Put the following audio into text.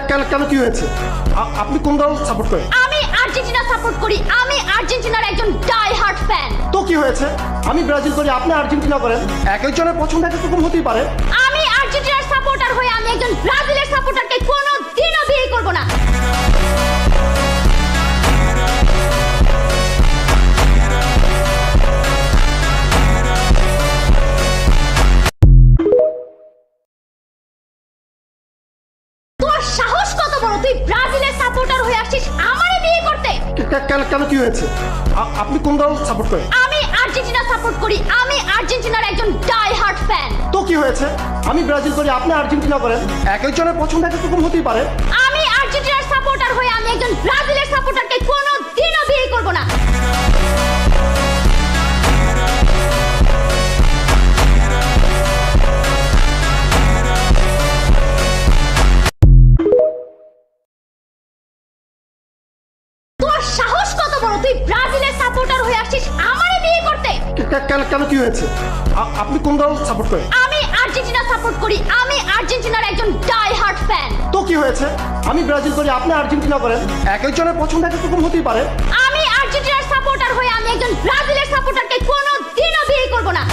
কেন কি হয়েছে? আপনি কোন দল সাপোর্ট করেন? আমি আর্জেন্টিনা সাপোর্ট করি। আমি আর্জেন্টিনার একজন ডাই হার্ট ফ্যান। তো কি হয়েছে? আমি ব্রাজিল করি, আপনি আর্জেন্টিনা করেন। এক একজনের পছন্দ এক রকম হতেই পারে। আমি আর্জেন্টিনার সাপোর্টার হয়ে আমি একজন ব্রাজিলের সাপোর্টারকে কোনোদিনও বিয়ে করব না। তোর সাহস কত বড়, তুই ব্রাজিলের সাপোর্টার হয়ে আসছিস আমারে বিয়ে করতে? কেন কি হয়েছে? আপনি কোন দল সাপোর্ট করেন? আমি আর্জেন্টিনা সাপোর্ট করি। আমি আর্জেন্টিনার একজন ডাই হার্ট ফ্যান। তো কি হয়েছে? আমি ব্রাজিল করি, আপনি আর্জেন্টিনা করেন। এক একজনের পছন্দ এক রকম হতেই পারে। আমি আর্জেন্টিনার সাপোর্টার হয়ে আমি একজন ব্রাজিলের সাপোর্টারকে কোনোদিনও বিয়ে করব না। তোর সাহস কত বড়, তুই ব্রাজিলের সাপোর্টার হয়ে আসছিস আমারে বিয়ে করতে? কেন কি হয়েছে? আপনি কোন দল সাপোর্ট করেন? আমি আর্জেন্টিনা সাপোর্ট করি। আমি আর্জেন্টিনার একজন ডাই হার্ট ফ্যান। তো কি হয়েছে? আমি ব্রাজিল করি, আপনি আর্জেন্টিনা করেন। এক একজনের পছন্দ এক রকম হতেই পারে। আমি আর্জেন্টিনার সাপোর্টার হয়ে আমি একজন ব্রাজিলের সাপোর্টারকে কোনোদিনও বিয়ে করব না।